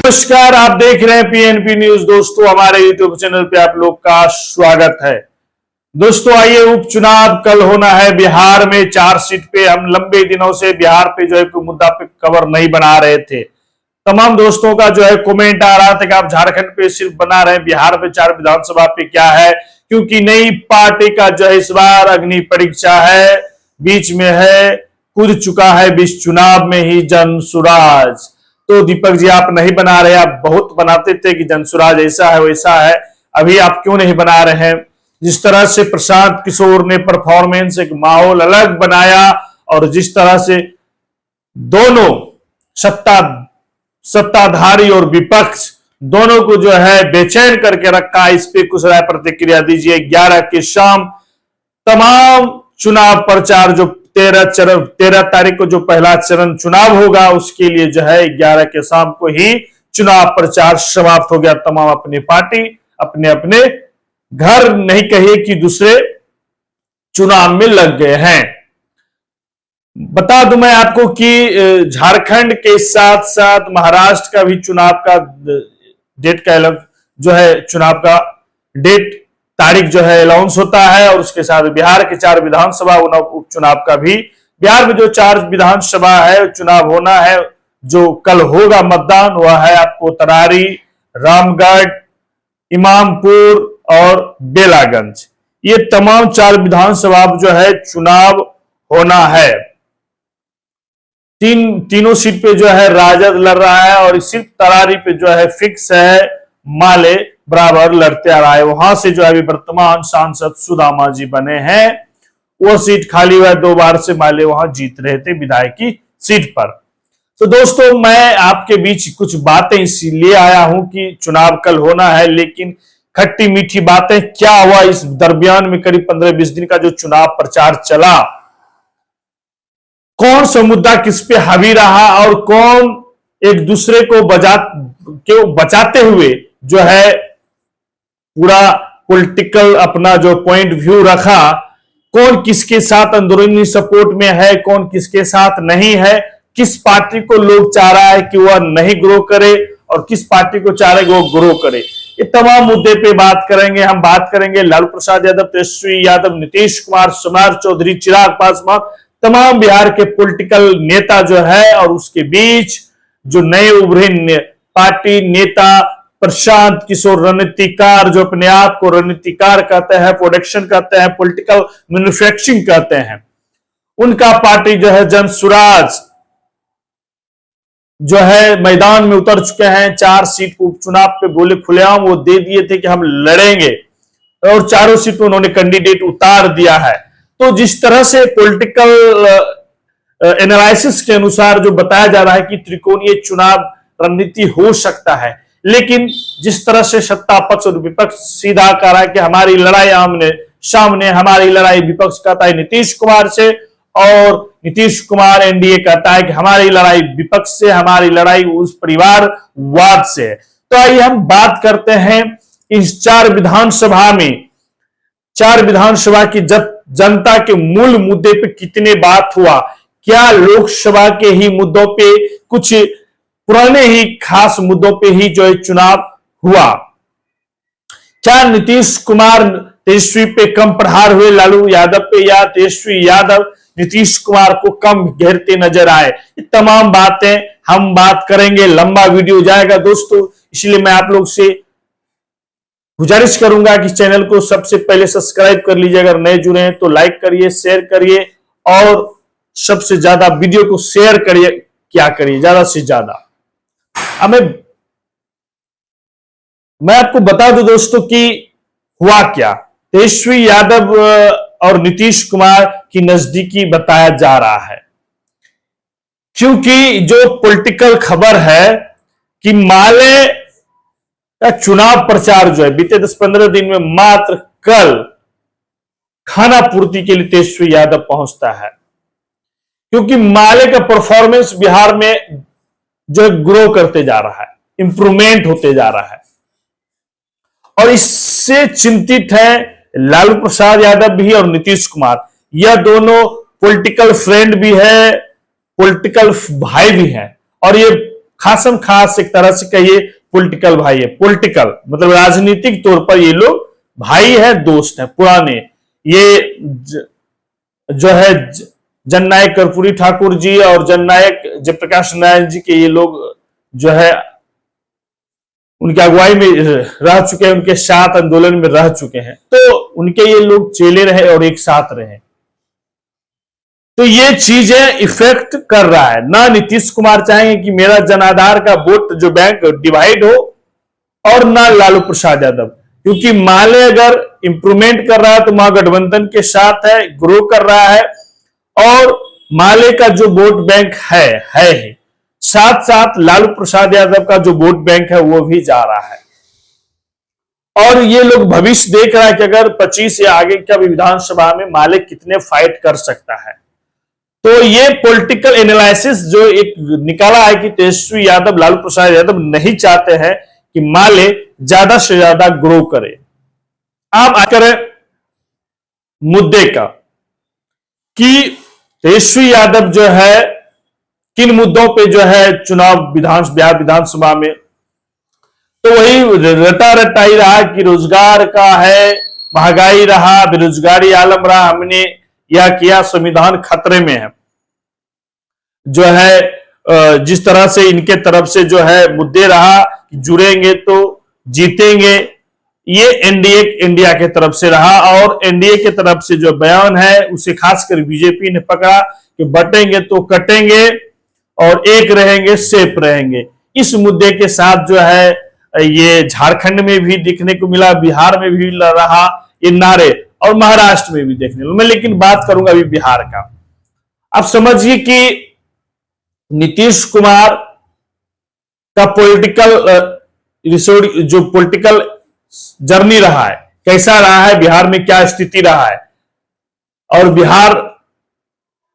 नमस्कार, आप देख रहे हैं पीएनपी न्यूज। दोस्तों, हमारे यूट्यूब चैनल पे आप लोग का स्वागत है। दोस्तों, आइए, उपचुनाव कल होना है बिहार में 4 सीट पे। हम लंबे दिनों से बिहार पे जो है कोई मुद्दा पे कवर नहीं बना रहे थे। तमाम दोस्तों का जो है कमेंट आ रहा था कि आप झारखंड पे सिर्फ बना रहे हैं, बिहार में 4 विधानसभा पे क्या है, क्योंकि नई पार्टी का जो है इस बार अग्नि परीक्षा है, बीच में है, कूद चुका है बीच चुनाव में ही जनसुराज। तो दीपक जी, आप नहीं बना रहे, आप बहुत बनाते थे कि जनसुराज ऐसा है वैसा है, अभी आप क्यों नहीं बना रहे हैं? जिस तरह से प्रशांत किशोर ने परफॉर्मेंस एक माहौल अलग बनाया और जिस तरह से दोनों सत्ताधारी और विपक्ष दोनों को जो है बेचैन करके रखा, इस पे कुछ राय प्रतिक्रिया दीजिए। 11 की शाम तमाम चुनाव प्रचार जो 13 तारीख को जो पहला चरण चुनाव होगा उसके लिए जो है 11 के शाम को ही चुनाव प्रचार समाप्त हो गया। तमाम अपनी पार्टी अपने अपने घर नहीं कहिए कि दूसरे चुनाव में लग गए हैं। बता दूं मैं आपको कि झारखंड के साथ साथ महाराष्ट्र का भी चुनाव का डेट का जो है चुनाव का डेट तारीख जो है अनाउंस होता है, और उसके साथ बिहार के 4 विधानसभा उपचुनाव का भी, बिहार में जो 4 विधानसभा है चुनाव होना है, जो कल होगा मतदान, वह है आपको तरारी, रामगढ़, इमामपुर और बेलागंज। ये तमाम 4 विधानसभा जो है चुनाव होना है। तीनों सीट पे जो है राजद लड़ रहा है, और सिर्फ तरारी पे जो है फिक्स है माले बराबर लड़ते आ रहा है। वहां से जो है वर्तमान सांसद सुदामा जी बने हैं, वो सीट खाली हुआ है, 2 बार से माले वहां जीत रहे थे विधायक की सीट पर। तो दोस्तों, मैं आपके बीच कुछ बातें इसलिए आया हूं कि चुनाव कल होना है, लेकिन खट्टी मीठी बातें क्या हुआ इस दरमियान में, करीब 15-20 दिन का जो चुनाव प्रचार चला, कौन सा मुद्दा किस पे हावी रहा और कौन एक दूसरे को बचाते हुए जो है पूरा पॉलिटिकल अपना जो पॉइंट व्यू रखा, कौन किसके साथ अंदरूनी सपोर्ट में है, कौन किसके साथ नहीं है, किस पार्टी को लोग चाह रहा है कि वह नहीं ग्रो करे और किस पार्टी को चाह रहे कि वो ग्रो करे, ये तमाम मुद्दे पे बात करेंगे। हम बात करेंगे लालू प्रसाद यादव, तेजस्वी यादव, नीतीश कुमार, सम्राट चौधरी, चिराग पासवान, तमाम बिहार के पॉलिटिकल नेता जो है, और उसके बीच जो नए उभरे पार्टी नेता प्रशांत किशोर, रणनीतिकार, जो अपने आप को रणनीतिकार कहते हैं, प्रोडक्शन कहते हैं, पॉलिटिकल मैन्युफैक्चरिंग कहते हैं, उनका पार्टी जो है जनसुराज जो है मैदान में उतर चुके हैं। 4 सीट उपचुनाव पे बोले खुलेआम, वो दे दिए थे कि हम लड़ेंगे, और चारों सीट पे उन्होंने कैंडिडेट उतार दिया है। तो जिस तरह से पॉलिटिकल एनालिसिस के अनुसार जो बताया जा रहा है कि त्रिकोणीय चुनाव रणनीति हो सकता है, लेकिन जिस तरह से सत्ता पक्ष और विपक्ष सीधा कह रहा है कि हमारी लड़ाई आमने सामने, हमारी लड़ाई विपक्ष कहता है नीतीश कुमार से, और नीतीश कुमार एनडीए कहता है कि हमारी लड़ाई विपक्ष से, हमारी लड़ाई उस परिवारवाद से। तो आइए हम बात करते हैं इस 4 विधानसभा में, 4 विधानसभा की जनता के मूल मुद्दे पे कितने बात हुआ, क्या लोकसभा के ही मुद्दों पे, कुछ पुराने ही खास मुद्दों पे ही जो है चुनाव हुआ, क्या नीतीश कुमार तेजस्वी पे कम प्रहार हुए लालू यादव पे, या तेजस्वी यादव नीतीश कुमार को कम घेरते नजर आए, ये तमाम बातें हम बात करेंगे। लंबा वीडियो जाएगा दोस्तों, इसलिए मैं आप लोग से गुजारिश करूंगा कि चैनल को सबसे पहले सब्सक्राइब कर लीजिए, अगर नए जुड़े हैं तो लाइक करिए, शेयर करिए, और सबसे ज्यादा वीडियो को शेयर करिए, क्या करिए ज्यादा से ज्यादा। अब मैं आपको बता दूं दोस्तों कि हुआ क्या। तेजस्वी यादव और नीतीश कुमार की नजदीकी बताया जा रहा है, क्योंकि जो पॉलिटिकल खबर है कि माले का चुनाव प्रचार जो है बीते 10-15 दिन में मात्र कल खाना पूर्ति के लिए तेजस्वी यादव पहुंचता है, क्योंकि माले का परफॉर्मेंस बिहार में जो ग्रो करते जा रहा है, इंप्रूवमेंट होते जा रहा है, और इससे चिंतित है लालू प्रसाद यादव भी और नीतीश कुमार। यह दोनों पॉलिटिकल फ्रेंड भी है, पॉलिटिकल भाई भी हैं, और ये खासम खास एक तरह से कहिए पॉलिटिकल भाई है। पॉलिटिकल मतलब राजनीतिक तौर पर ये लोग भाई है, दोस्त है पुराने। ये जो है जननायक कर्पूरी ठाकुर जी और जननायक जयप्रकाश नारायण जी के ये लोग जो है उनके अगुवाई में रह चुके हैं, उनके साथ आंदोलन में रह चुके हैं, तो उनके ये लोग चेले रहे और एक साथ रहे। तो ये चीजें इफेक्ट कर रहा है ना। नीतीश कुमार चाहेंगे कि मेरा जनाधार का वोट जो बैंक डिवाइड हो, और ना लालू प्रसाद यादव, क्योंकि माले अगर इंप्रूवमेंट कर रहा है तो महागठबंधन के साथ है, ग्रो कर रहा है, और माले का जो वोट बैंक है ही, साथ साथ लालू प्रसाद यादव का जो वोट बैंक है वो भी जा रहा है। और ये लोग भविष्य देख रहा है कि अगर 25 या आगे का विधानसभा में माले कितने फाइट कर सकता है। तो ये पॉलिटिकल एनालिसिस जो एक निकाला है कि तेजस्वी यादव, लालू प्रसाद यादव नहीं चाहते हैं कि माले ज्यादा से ज्यादा ग्रो करे। आप आकर मुद्दे का कि तेजस्वी यादव जो है किन मुद्दों पे जो है चुनाव बिहार विधानसभा में, तो वही रटा रटाई रहा कि रोजगार का है, महंगाई रहा, बेरोजगारी आलम रहा, हमने यह किया, संविधान खतरे में है। जो है जिस तरह से इनके तरफ से जो है मुद्दे रहा, जुड़ेंगे तो जीतेंगे, ये एनडीए इंडिया के तरफ से रहा। और एनडीए के तरफ से जो बयान है उसे खासकर बीजेपी ने पकड़ा कि बटेंगे तो कटेंगे और एक रहेंगे सेफ रहेंगे। इस मुद्दे के साथ जो है ये झारखंड में भी देखने को मिला, बिहार में भी रहा ये नारे, और महाराष्ट्र में भी देखने को। मैं लेकिन बात करूंगा अभी बिहार का। अब समझिए कि नीतीश कुमार का पॉलिटिकल जो पॉलिटिकल जर्नी रहा है, कैसा रहा है, बिहार में क्या स्थिति रहा है। और बिहार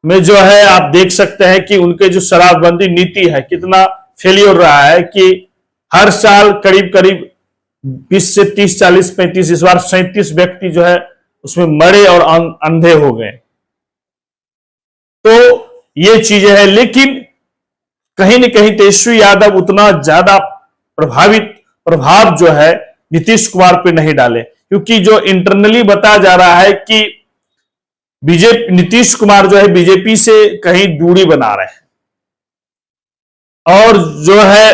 में जो है आप देख सकते हैं कि उनके जो शराबबंदी नीति है कितना फेलियर रहा है, कि हर साल करीब करीब 20 से 30, 40, 35, इस बार 37 व्यक्ति जो है उसमें मरे और अंधे हो गए। तो ये चीजें हैं, लेकिन कहीं न कहीं तेजस्वी यादव उतना ज्यादा प्रभाव जो है नीतीश कुमार पे नहीं डाले, क्योंकि जो इंटरनली बताया जा रहा है कि बीजेपी नीतीश कुमार जो है बीजेपी से कहीं दूरी बना रहे हैं, और जो है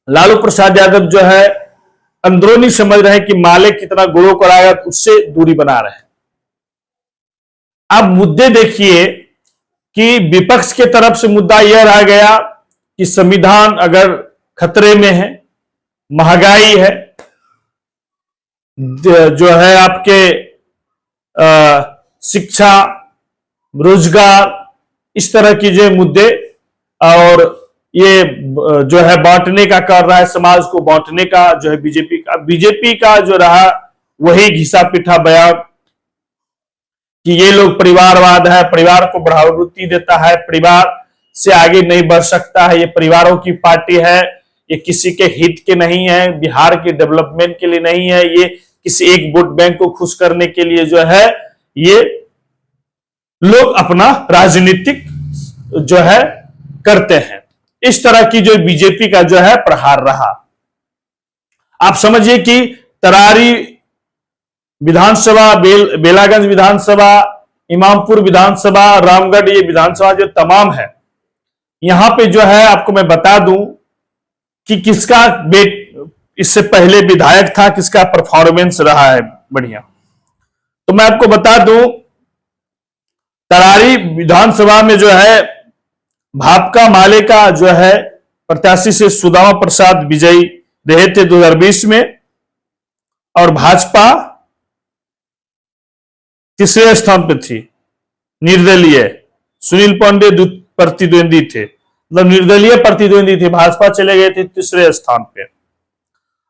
लालू प्रसाद यादव जो है अंदरूनी समझ रहे हैं कि माले कितना ग्रो कराएगा, तो उससे दूरी बना रहे हैं। अब मुद्दे देखिए कि विपक्ष के तरफ से मुद्दा यह रह गया कि संविधान अगर खतरे में है, महंगाई है, जो है आपके शिक्षा, रोजगार, इस तरह की जो मुद्दे, और ये जो है बांटने का कर रहा है, समाज को बांटने का जो है बीजेपी का जो रहा वही घिसा पिटा बयान कि ये लोग परिवारवाद है, परिवार को बढ़ावा देता है, परिवार से आगे नहीं बढ़ सकता है, ये परिवारों की पार्टी है, ये किसी के हित के नहीं है, बिहार के डेवलपमेंट के लिए नहीं है, ये किसी एक वोट बैंक को खुश करने के लिए जो है ये लोग अपना राजनीतिक जो है करते हैं। इस तरह की जो बीजेपी का जो है प्रहार रहा। आप समझिए कि तरारी विधानसभा, बेलागंज विधानसभा, इमामपुर विधानसभा, रामगढ़, ये विधानसभा जो तमाम है, यहां पे जो है आपको मैं बता दूं कि किसका इससे पहले विधायक था, किसका परफॉर्मेंस रहा है बढ़िया। तो मैं आपको बता दूं तरारी विधानसभा में जो है भापका माले का जो है प्रत्याशी से सुदामा प्रसाद विजयी रहे थे 2020 में, और भाजपा तीसरे स्थान पर थी, निर्दलीय सुनील पांडे प्रतिद्वंदी थे, मतलब निर्दलीय प्रतिद्वंदी थे, भाजपा चले गए थे तीसरे स्थान पे।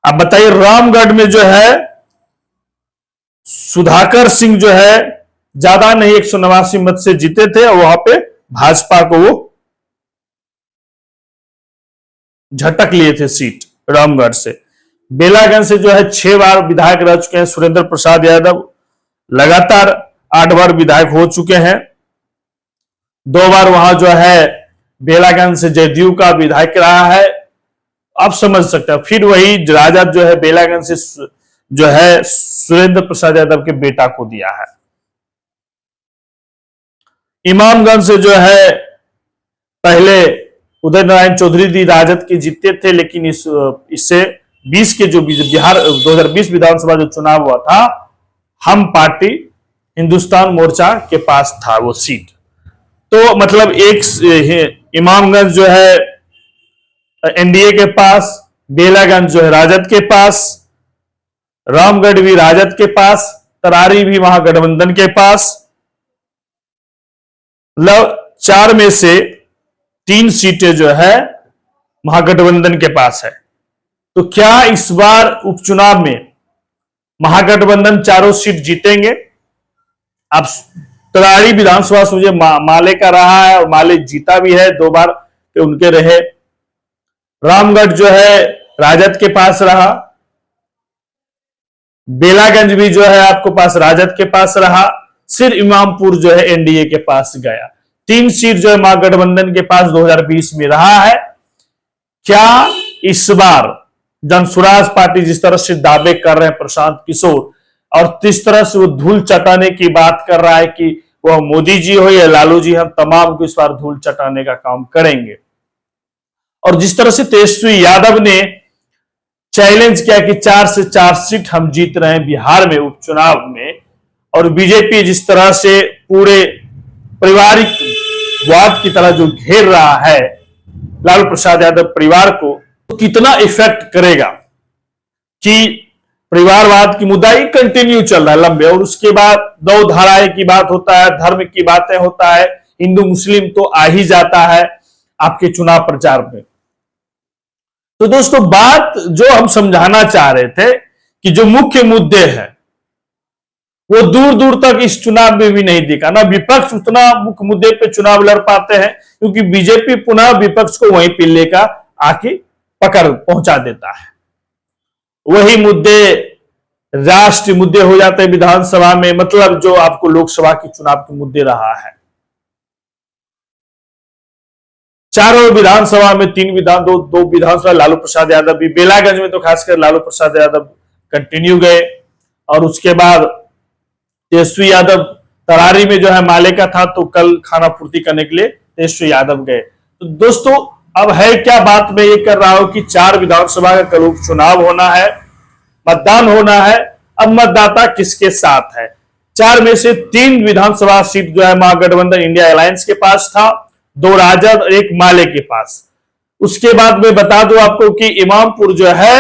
अब बताइए रामगढ़ में जो है सुधाकर सिंह जो है ज्यादा नहीं 189 मत से जीते थे, और वहां पे भाजपा को वो झटक लिए थे सीट रामगढ़ से। बेलागंज से जो है 6 बार विधायक रह चुके हैं सुरेंद्र प्रसाद यादव, लगातार 8 बार विधायक हो चुके हैं। 2 बार वहां जो है बेलागंज से जदयू का विधायक रहा है। आप समझ सकते हैं। फिर वही राजद जो है बेलागंज से जो है सुरेंद्र प्रसाद यादव के बेटा को दिया है। इमामगंज से जो है पहले उदय नारायण चौधरी जी राजद के जीते थे, लेकिन इससे 20 के जो बिहार 2020 विधानसभा जो चुनाव हुआ था, हम पार्टी हिंदुस्तान मोर्चा के पास था वो सीट। तो मतलब एक इमामगंज जो है एनडीए के पास, बेलागंज जो है राजद के पास, रामगढ़ भी राजद के पास, तरारी भी महागठबंधन के पास। मतलब 4 में से 3 सीटें जो है महागठबंधन के पास है। तो क्या इस बार उपचुनाव में महागठबंधन चारों सीट जीतेंगे? अब तरारी विधानसभा से मुझे माले का रहा है और माले जीता भी है, 2 बार के उनके रहे। रामगढ़ जो है राजद के पास रहा, बेलागंज भी जो है आपको पास राजद के पास रहा, सिर्फ इमामपुर जो है एनडीए के पास गया। 3 सीट जो है महागठबंधन के पास 2020 में रहा है। क्या इस बार जनसुराज पार्टी जिस तरह से दावे कर रहे हैं प्रशांत किशोर, और जिस तरह से वो धूल चटाने की बात कर रहा है कि वह मोदी जी हो या लालू जी, हम तमाम को इस बार धूल चटाने का काम करेंगे। और जिस तरह से तेजस्वी यादव ने चैलेंज किया कि 4 से 4 सीट हम जीत रहे हैं बिहार में उपचुनाव में, और बीजेपी जिस तरह से पूरे पारिवारिक वाद की तरह जो घेर रहा है लालू प्रसाद यादव परिवार को, तो कितना इफेक्ट करेगा कि परिवारवाद की मुद्दा ही कंटिन्यू चल रहा है लंबे, और उसके बाद 2 धाराएं की बात होता है, धर्म की बातें होता है, हिंदू मुस्लिम तो आ ही जाता है आपके चुनाव प्रचार में। तो दोस्तों बात जो हम समझाना चाह रहे थे कि जो मुख्य मुद्दे हैं वो दूर दूर तक इस चुनाव में भी नहीं दिखा। ना विपक्ष उतना मुख्य मुद्दे पे चुनाव लड़ पाते हैं, क्योंकि बीजेपी पुनः विपक्ष को वहीं पिल्ले का आके पकड़ पहुंचा देता है। वही मुद्दे राष्ट्रीय मुद्दे हो जाते हैं विधानसभा में, मतलब जो आपको लोकसभा के चुनाव के मुद्दे रहा है। चारों विधानसभा में 2 विधानसभा लालू प्रसाद यादव भी, बेलागंज में तो खासकर लालू प्रसाद यादव कंटिन्यू गए, और उसके बाद तेजस्वी यादव तरारी में जो है माले का था, तो कल खाना पूर्ति करने के लिए तेजस्वी यादव गए। तो दोस्तों अब है क्या बात मैं ये कर रहा हूं कि 4 विधानसभा का कल उपचुनाव होना है, मतदान होना है। अब मतदाता किसके साथ है? 4 में से 3 विधानसभा सीट जो है महागठबंधन इंडिया अलायंस के पास था, 2 राजद और 1 माले के पास। उसके बाद मैं बता दूं आपको कि इमामपुर जो है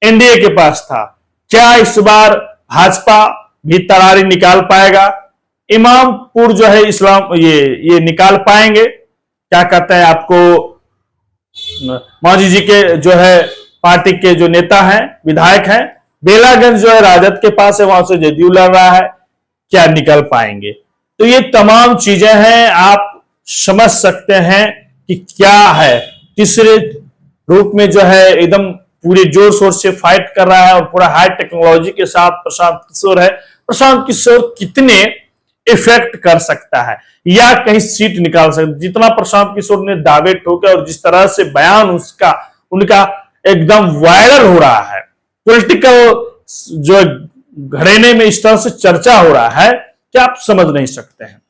एनडीए के पास था। क्या इस बार भाजपा भी तरारी निकाल पाएगा? इमामपुर जो है इस्लाम ये निकाल पाएंगे? क्या कहते हैं आपको मौजी जी के जो है पार्टी के जो नेता हैं, विधायक हैं। बेलागंज जो है राजद के पास है, वहां से जदयू लड़ रहा है, क्या निकल पाएंगे? तो ये तमाम चीजें हैं, आप समझ सकते हैं कि क्या है। तीसरे रूप में जो है एकदम पूरे जोर शोर से फाइट कर रहा है और पूरा हाई टेक्नोलॉजी के साथ प्रशांत किशोर है। प्रशांत किशोर कितने इफेक्ट कर सकता है या कहीं सीट निकाल सकता? जितना प्रशांत किशोर ने दावे ठोके और जिस तरह से बयान उनका एकदम वायरल हो रहा है, पॉलिटिकल जो घरेने में इस तरह से चर्चा हो रहा है कि आप समझ नहीं सकते हैं।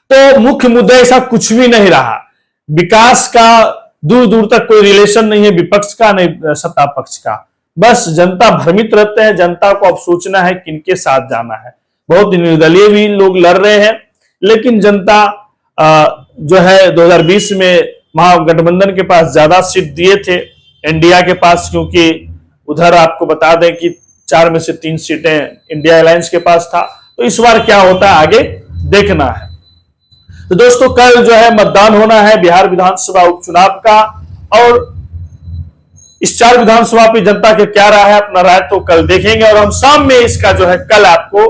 तो मुख्य मुद्दा ऐसा कुछ भी नहीं रहा। विकास का दूर दूर तक कोई रिलेशन नहीं है, विपक्ष का नहीं सत्ता पक्ष का। बस जनता भ्रमित रहते हैं, जनता को अब सोचना है किनके साथ जाना है। बहुत निर्दलीय भी लोग लड़ रहे हैं, लेकिन जनता जो है 2020 में महागठबंधन के पास ज्यादा सीट दिए थे इंडिया के पास, क्योंकि उधर आपको बता दें कि 4 में से 3 सीटें इंडिया अलायंस के पास था। तो इस बार क्या होता है आगे देखना है। तो दोस्तों कल जो है मतदान होना है बिहार विधानसभा उपचुनाव का, और इस 4 विधानसभा पे जनता के क्या राय है, अपना राय तो कल देखेंगे, और हम शाम में इसका जो है कल आपको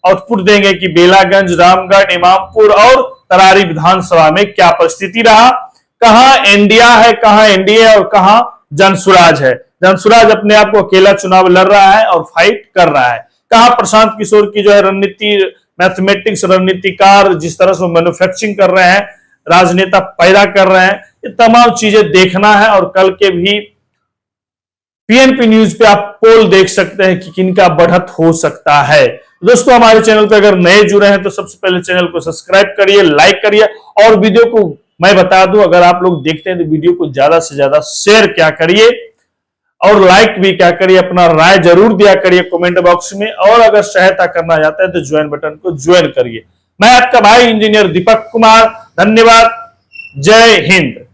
आउटपुट देंगे कि बेलागंज, रामगढ़, इमामपुर और तरारी विधानसभा में क्या परिस्थिति रहा, कहां इंडिया है, कहां एनडीए और कहां जनसुराज है। जनसुराज अपने आप को अकेला चुनाव लड़ रहा है और फाइट कर रहा है। कहां प्रशांत किशोर की जो है रणनीति, मैथमेटिक्स रणनीतिकार जिस तरह से मैन्युफैक्चरिंग कर रहे हैं राजनेता पैदा कर रहे हैं, ये तमाम चीजें देखना है। और कल के भी पीएनपी न्यूज पे आप पोल देख सकते हैं कि किनका बढ़त हो सकता है। दोस्तों, हमारे चैनल पे अगर नए जुड़े हैं तो सबसे पहले चैनल को सब्सक्राइब करिए, लाइक करिए, और वीडियो को मैं बता दूं, अगर आप लोग देखते हैं तो वीडियो को ज्यादा से ज्यादा शेयर क्या करिए और लाइक भी क्या करिए, अपना राय जरूर दिया करिए कमेंट बॉक्स में। और अगर सहायता करना चाहते हैं तो ज्वाइन बटन को ज्वाइन करिए। मैं आपका भाई इंजीनियर दीपक कुमार, धन्यवाद, जय हिंद।